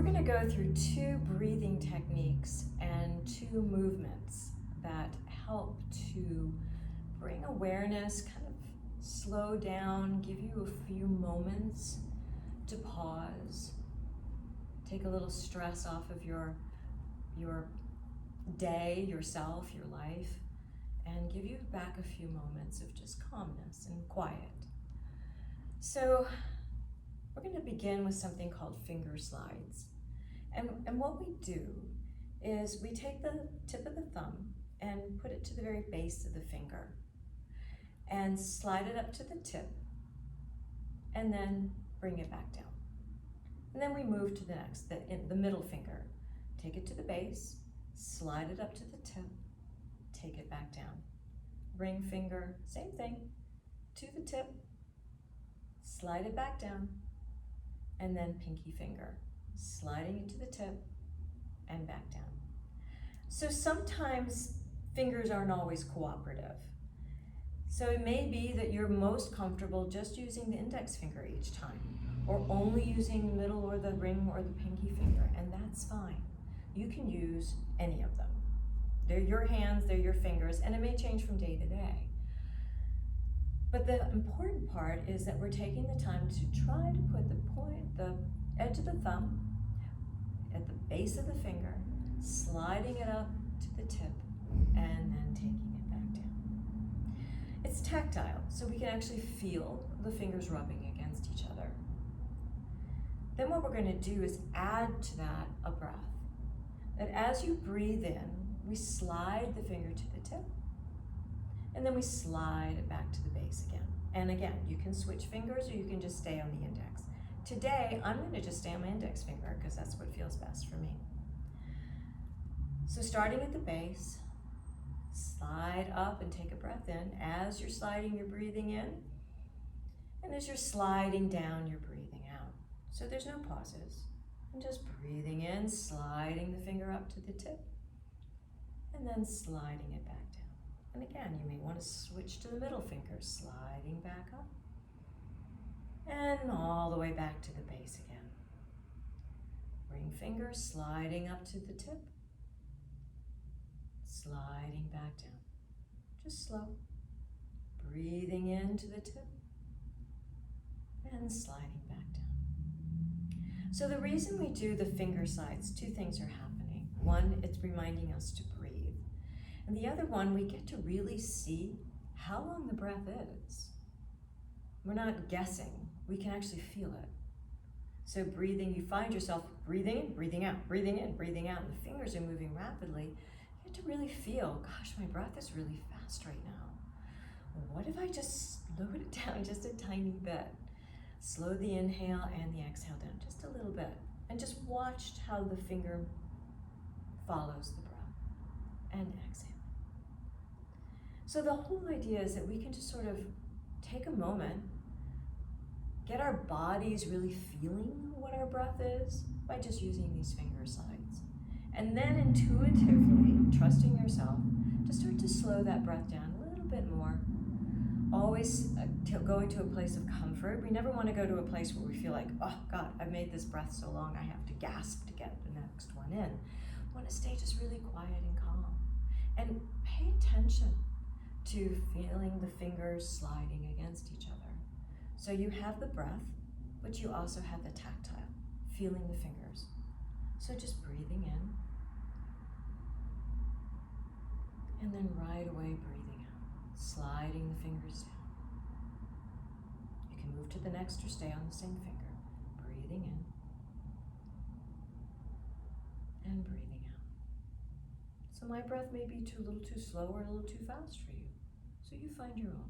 going to go through 2 breathing techniques and 2 movements that help to bring awareness, kind of slow down, give you a few moments to pause, take a little stress off of your day, yourself, your life, and give you back a few moments of just calmness and quiet. So we're going to begin with something called finger slides. And what we do is we take the tip of the thumb and put it to the very base of the finger and slide it up to the tip and then bring it back down. And then we move to the next, the middle finger. Take it to the base, slide it up to the tip, take it back down. Ring finger, same thing, to the tip, slide it back down, and then pinky finger, sliding it to the tip and back down. So sometimes fingers aren't always cooperative. So it may be that you're most comfortable just using the index finger each time, or only using the middle or the ring or the pinky finger, and that's fine. You can use any of them. They're your hands, they're your fingers, and it may change from day to day. But the important part is that we're taking the time to try to put the edge of the thumb at the base of the finger, sliding it up to the tip, and then taking it back down. It's tactile, so we can actually feel the fingers rubbing against each other. Then what we're going to do is add to that a breath. That as you breathe in, we slide the finger to the tip, and then we slide it back to the base again. And again, you can switch fingers or you can just stay on the index. Today, I'm going to just stay on my index finger because that's what feels best for me. So starting at the base, slide up and take a breath in. As you're sliding, you're breathing in. And as you're sliding down, you're breathing out. So there's no pauses. And just breathing in, sliding the finger up to the tip, and then sliding it back down. And again, you may want to switch to the middle finger, sliding back up, and all the way back to the base again. Ring finger, sliding up to the tip, sliding back down. Just slow. Breathing into the tip, and sliding back down. So the reason we do the finger slides, 2 things are happening. One, it's reminding us to breathe. And the other one, we get to really see how long the breath is. We're not guessing, we can actually feel it. So breathing, you find yourself breathing in, breathing out, breathing in, breathing out, and the fingers are moving rapidly. You get to really feel, gosh, my breath is really fast right now. What if I just slowed it down just a tiny bit? Slow the inhale and the exhale down just a little bit, and just watch how the finger follows the breath and exhale. So the whole idea is that we can just sort of take a moment, get our bodies really feeling what our breath is by just using these finger slides. And then intuitively, trusting yourself, just start to slow that breath down a little bit more. Always going to a place of comfort. We never want to go to a place where we feel like, oh God, I've made this breath so long, I have to gasp to get the next one in. We want to stay just really quiet and calm. And pay attention to feeling the fingers sliding against each other. So you have the breath, but you also have the tactile, feeling the fingers. So just breathing in, and then right away breathing out, sliding the fingers down. You can move to the next or stay on the same finger, breathing in and breathing out. So my breath may be a little too slow or a little too fast for you. So you find your own.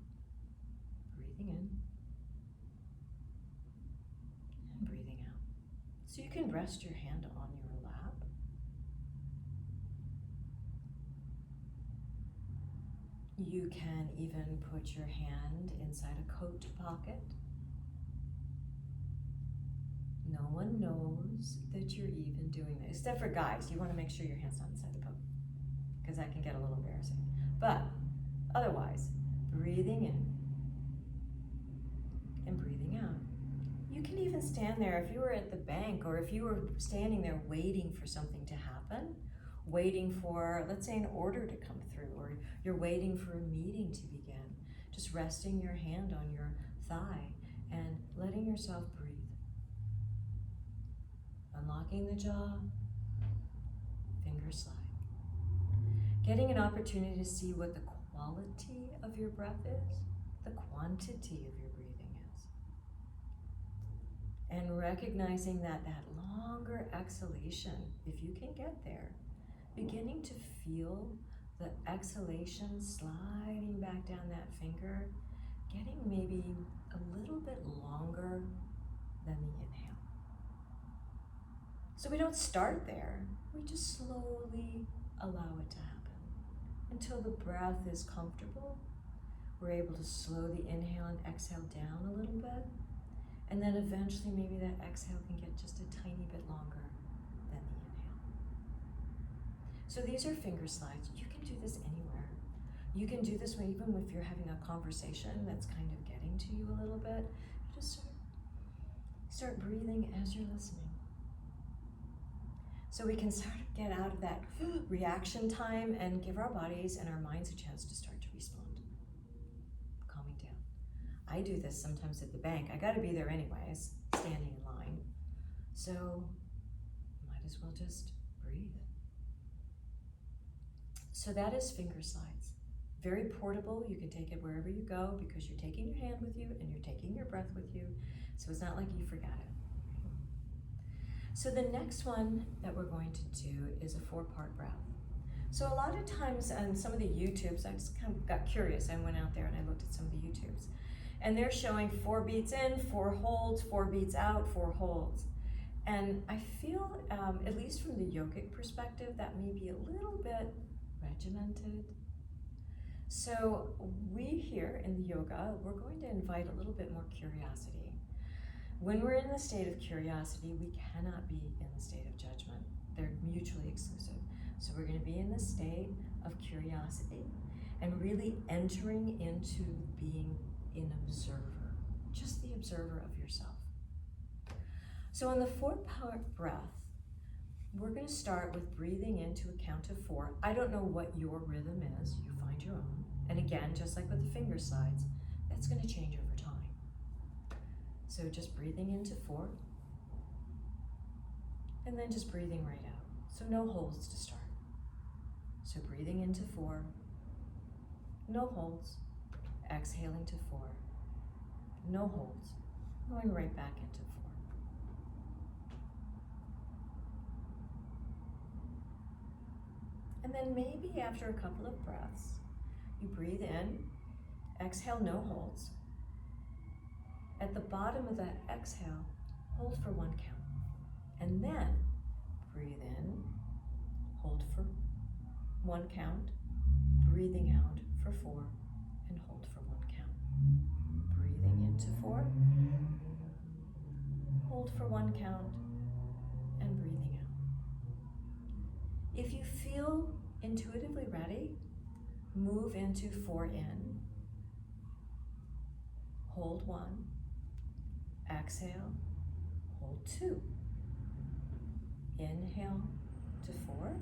Breathing in and breathing out. So you can rest your hand on your lap. You can even put your hand inside a coat pocket. No one knows that you're even doing this. Except for guys, you want to make sure your hand's not inside the coat, because that can get a little embarrassing. But otherwise, breathing in and breathing out. You can even stand there, if you were at the bank or if you were standing there waiting for something to happen, waiting for, let's say, an order to come through, or you're waiting for a meeting to begin, just resting your hand on your thigh and letting yourself breathe. Unlocking the jaw, finger slide. Getting an opportunity to see what the quality of your breath is, the quantity of your breathing is. And recognizing that longer exhalation, if you can get there, beginning to feel the exhalation sliding back down that finger, getting maybe a little bit longer than the inhale. So we don't start there, we just slowly allow it to happen until the breath is comfortable. We're able to slow the inhale and exhale down a little bit, and then eventually maybe that exhale can get just a tiny bit longer than the inhale. So these are finger slides. You can do this anywhere. You can do this even if you're having a conversation that's kind of getting to you a little bit. Just start breathing as you're listening. So we can sort of get out of that reaction time and give our bodies and our minds a chance to start to respond. Calming down. I do this sometimes at the bank. I gotta be there anyways, standing in line. So might as well just breathe. So that is finger slides. Very portable. You can take it wherever you go because you're taking your hand with you and you're taking your breath with you. So it's not like you forgot it. So the next one that we're going to do is a 4-part breath. So a lot of times on some of the YouTubes, I just kind of got curious. I went out there and I looked at some of the YouTubes. And they're showing 4 beats in, 4 holds, 4 beats out, 4 holds. And I feel, at least from the yogic perspective, that may be a little bit regimented. So we here in the yoga, we're going to invite a little bit more curiosity. When we're in the state of curiosity, we cannot be in the state of judgment. They're mutually exclusive. So we're going to be in the state of curiosity and really entering into being an observer, just the observer of yourself. So in the 4-part breath, we're going to start with breathing into a count of 4. I don't know what your rhythm is. You find your own. And again, just like with the finger slides, that's going to change over time. So just breathing into 4, and then just breathing right out. So no holds to start. So breathing into 4, no holds, exhaling to 4, no holds, going right back into 4. And then maybe after a couple of breaths, you breathe in, exhale, no holds. At the bottom of that exhale, hold for 1 count. And then breathe in, hold for 1 count, breathing out for 4, and hold for 1 count. Breathing into 4, hold for 1 count, and breathing out. If you feel intuitively ready, move into 4 in, hold 1, exhale, hold 2. Inhale to 4,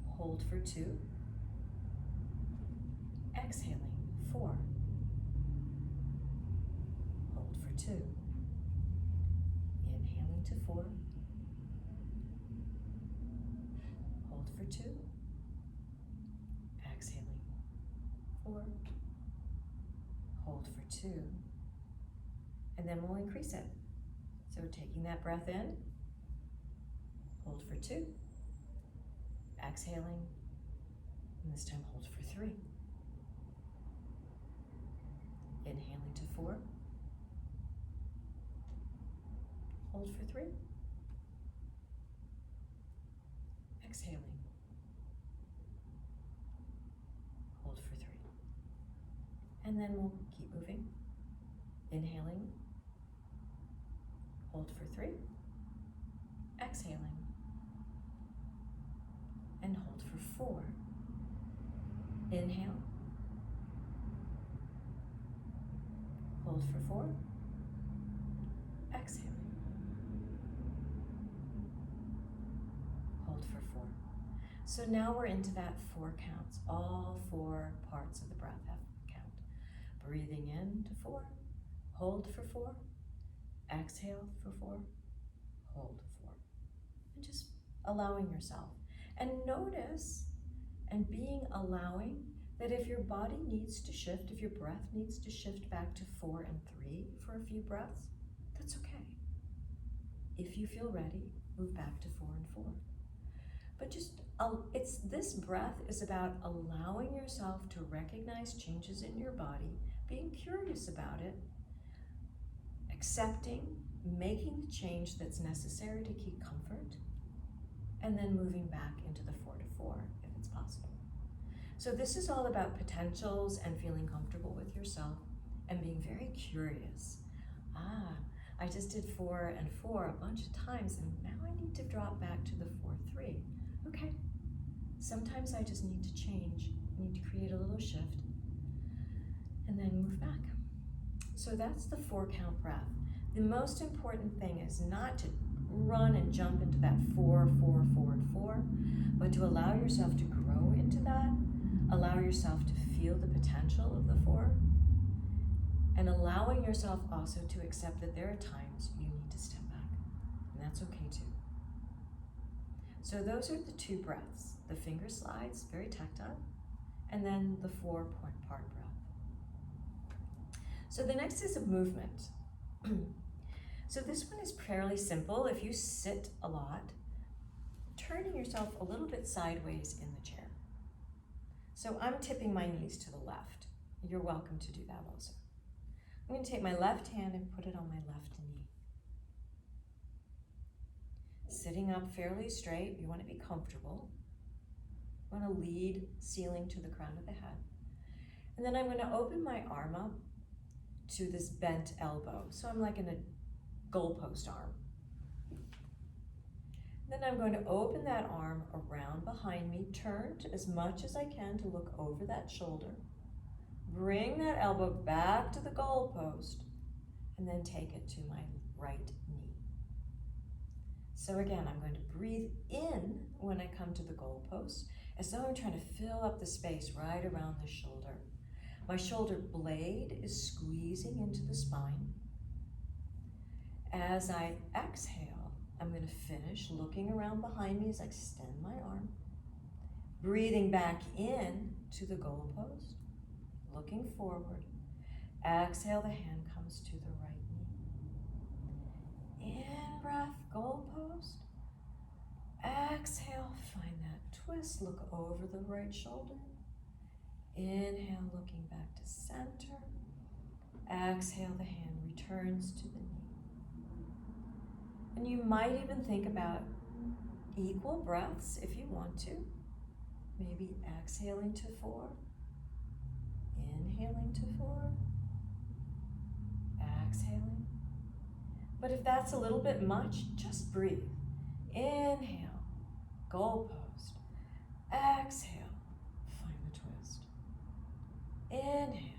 hold for 2. Exhaling, 4. Hold for 2. Inhaling to 4. Hold for 2. Exhaling, 4. Hold for 2. And then we'll increase it. So taking that breath in, hold for 2, exhaling, and this time hold for 3. Inhaling to 4, hold for 3, exhaling, hold for 3. And then we'll keep moving. Inhaling, hold for 3, exhaling, and hold for 4. Inhale, hold for 4, exhaling, So now we're into that 4 counts. All 4 parts of the breath have a count. Breathing in to 4, hold for 4, exhale for 4, hold 4. And just allowing yourself. And notice and being allowing that if your body needs to shift, if your breath needs to shift back to 4 and 3 for a few breaths, that's okay. If you feel ready, move back to 4 and 4. But just, this breath is about allowing yourself to recognize changes in your body, being curious about it, accepting, making the change that's necessary to keep comfort, and then moving back into the 4 to 4 if it's possible. So this is all about potentials and feeling comfortable with yourself and being very curious. I just did 4 and 4 a bunch of times, and now I need to drop back to the 4-3. Okay, sometimes I just need to change. I need to create a little shift and then move back. So that's the 4 count breath. The most important thing is not to run and jump into that 4, 4, 4, and 4, but to allow yourself to grow into that, allow yourself to feel the potential of the 4, and allowing yourself also to accept that there are times you need to step back, and that's okay too. So those are the 2 breaths, the finger slides, very tactile, and then the 4-part breath. So the next is a movement. So this one is fairly simple. If you sit a lot, turning yourself a little bit sideways in the chair. So I'm tipping my knees to the left. You're welcome to do that also. I'm going to take my left hand and put it on my left knee. Sitting up fairly straight, you want to be comfortable. You want to lead ceiling to the crown of the head. And then I'm going to open my arm up to this bent elbow. So I'm like in a goalpost arm. Then I'm going to open that arm around behind me, turn as much as I can to look over that shoulder. Bring that elbow back to the goalpost, and then take it to my right knee. So again, I'm going to breathe in when I come to the goalpost, as though I'm trying to fill up the space right around the shoulder. My shoulder blade is squeezing into the spine. As I exhale, I'm going to finish looking around behind me as I extend my arm, breathing back in to the goalpost, looking forward. Exhale, the hand comes to the right knee. In breath, goalpost. Exhale, find that twist, look over the right shoulder. Inhale, looking back to center. Exhale, the hand returns to the knee. And you might even think about equal breaths if you want to. Maybe exhaling to 4, inhaling to 4, exhaling. But if that's a little bit much, just breathe. Inhale, goalpost. Exhale, find the twist. Inhale,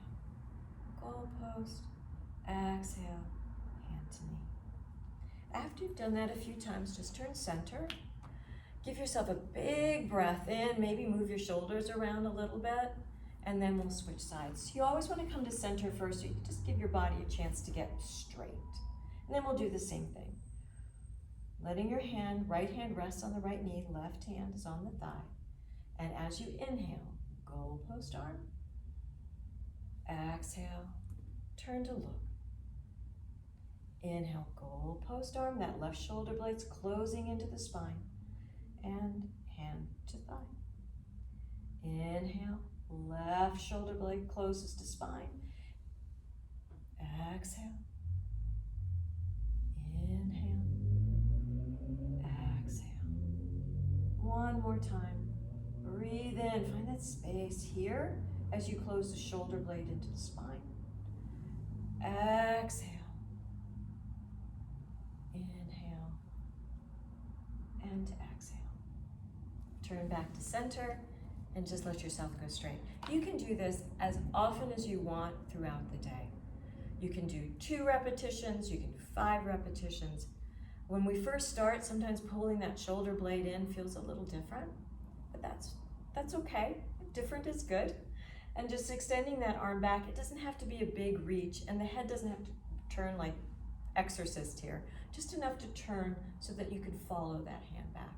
goalpost. Exhale, hand to knee. After you've done that a few times, just turn center. Give yourself a big breath in, maybe move your shoulders around a little bit, and then we'll switch sides. You always want to come to center first, so you just give your body a chance to get straight. And then we'll do the same thing. Letting your right hand rests on the right knee, left hand is on the thigh. And as you inhale, goalpost arm. Exhale, turn to look. Inhale, goalpost arm, that left shoulder blade's closing into the spine. And hand to thigh. Inhale, left shoulder blade closes to spine. Exhale. Inhale. Exhale. One more time. Breathe in, find that space here as you close the shoulder blade into the spine. Exhale. Inhale. And exhale. Turn back to center and just let yourself go straight. You can do this as often as you want throughout the day. You can do 2 repetitions, you can do 5 repetitions. When we first start, sometimes pulling that shoulder blade in feels a little different, but that's okay. Different is good. And just extending that arm back. It doesn't have to be a big reach, and the head doesn't have to turn like Exorcist here. Just enough to turn so that you can follow that hand back.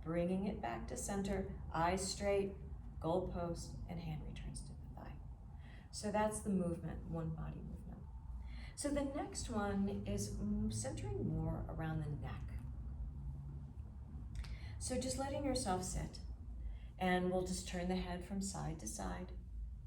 Bringing it back to center, eyes straight, goalpost, and hand returns to the thigh. So that's the movement, one body movement. So the next one is centering more around the neck. So just letting yourself sit, and we'll just turn the head from side to side,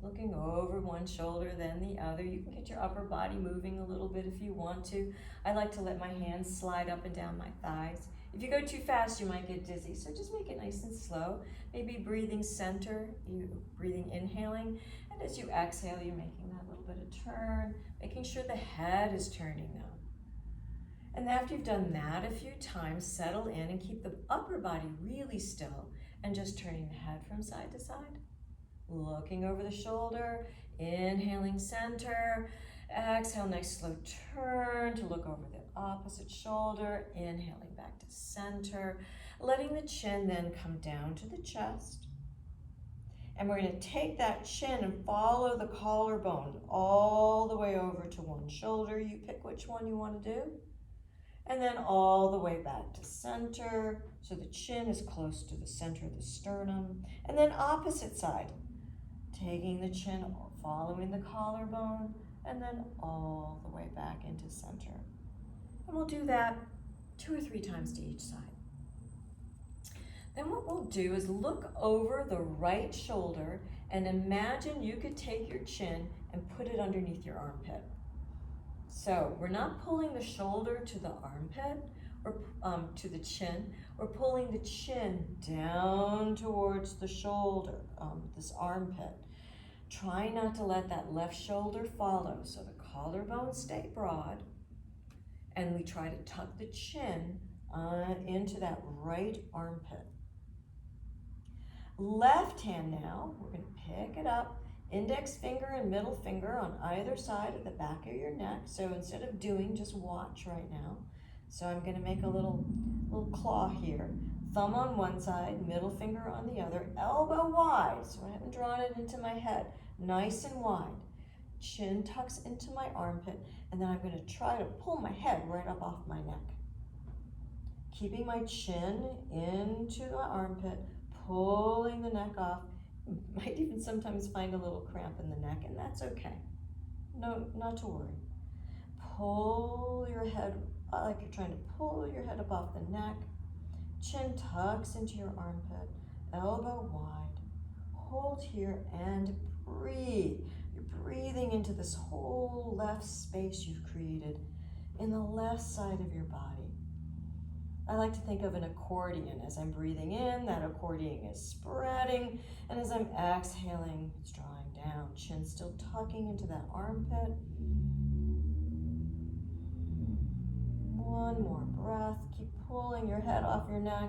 looking over one shoulder, then the other. You can get your upper body moving a little bit if you want to. I like to let my hands slide up and down my thighs. If you go too fast, you might get dizzy, so just make it nice and slow. Maybe breathing center, you breathing, inhaling, and as you exhale, you're making that little bit of turn, making sure the head is turning though. And after you've done that a few times, settle in and keep the upper body really still and just turning the head from side to side. Looking over the shoulder, inhaling center, exhale, nice slow turn to look over the opposite shoulder, inhaling back to center, letting the chin then come down to the chest. And we're going to take that chin and follow the collarbone all the way over to one shoulder. You pick which one you want to do. And then all the way back to center, so the chin is close to the center of the sternum. And then opposite side, taking the chin, following the collarbone, and then all the way back into center. And we'll do that 2 or 3 times to each side. Then what we'll do is look over the right shoulder and imagine you could take your chin and put it underneath your armpit. So we're not pulling the shoulder to the armpit or to the chin. We're pulling the chin down towards the shoulder, this armpit. Try not to let that left shoulder follow, so the collarbones stay broad, and we try to tuck the chin into that right armpit. Left hand now, we're going to pick it up, index finger and middle finger on either side of the back of your neck. So instead of doing, just watch right now. So I'm going to make a little claw here. Thumb on one side, middle finger on the other, elbow wide, so I haven't drawn it into my head, nice and wide. Chin tucks into my armpit, and then I'm going to try to pull my head right up off my neck. Keeping my chin into the armpit, pulling the neck off. Might even sometimes find a little cramp in the neck, and that's okay. No, not to worry. Pull your head, like you're trying to pull your head up off the neck. Chin tucks into your armpit, elbow wide. Hold here and breathe. You're breathing into this whole left space you've created in the left side of your body. I like to think of an accordion. As I'm breathing in, that accordion is spreading, and as I'm exhaling, it's drawing down. Chin still tucking into that armpit. One more breath. Keep pulling your head off your neck.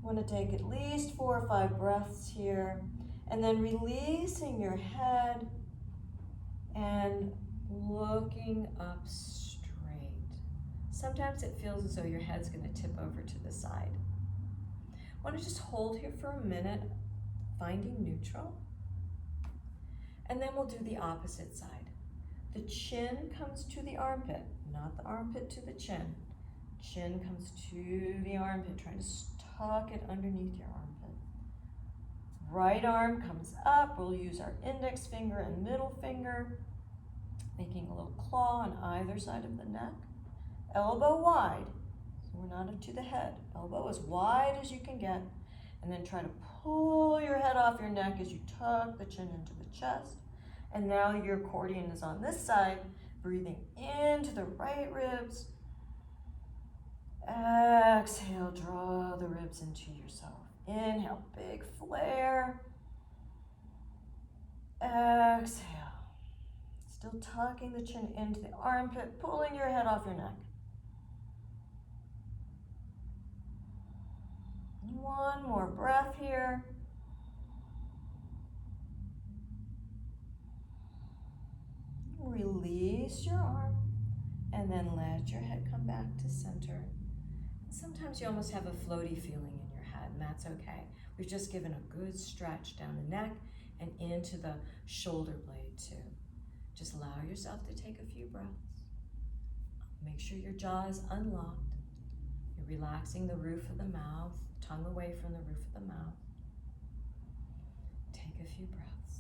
Want to take at least 4 or 5 breaths here, and then releasing your head and looking up straight. Sometimes it feels as though your head's going to tip over to the side. Want to just hold here for a minute, finding neutral. And then we'll do the opposite side. The chin comes to the armpit, not the armpit to the chin. Chin comes to the armpit, trying to tuck it underneath your armpit. Right arm comes up. We'll use our index finger and middle finger, making a little claw on either side of the neck. Elbow wide, so we're not up to the head. Elbow as wide as you can get, and then try to pull your head off your neck as you tuck the chin into the chest. And now your accordion is on this side, breathing into the right ribs. Exhale, draw the ribs into yourself. Inhale, big flare. Exhale, still tucking the chin into the armpit, pulling your head off your neck. One more breath here. Release your arm, and then let your head come back to center. Sometimes you almost have a floaty feeling in your head. head, and that's okay. We've just given a good stretch down the neck and into the shoulder blade too. Just allow yourself to take a few breaths. Make sure your jaw is unlocked. You're relaxing the roof of the mouth, tongue away from the roof of the mouth. Take a few breaths.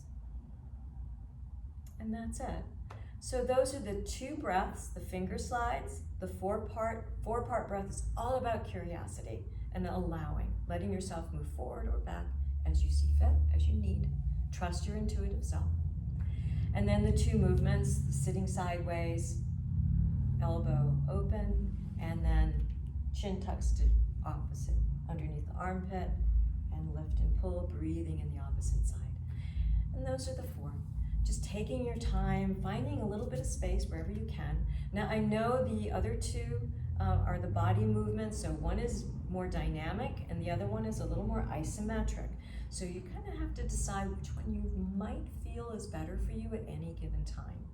And that's it. So those are the 2 breaths, the finger slides. The four-part breath is all about curiosity and allowing, letting yourself move forward or back as you see fit, as you need. Trust your intuitive self. And then the 2 movements, sitting sideways, elbow open, and then chin tucks to opposite, underneath the armpit, and lift and pull, breathing in the opposite side. And those are the 4. Just taking your time, finding a little bit of space wherever you can. Now I know the other 2 are the body movements, so one is more dynamic and the other one is a little more isometric. So you kind of have to decide which one you might feel is better for you at any given time.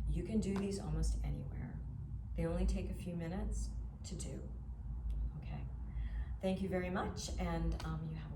You can do these almost anywhere. They only take a few minutes to do. Okay. Thank you very much, and you have a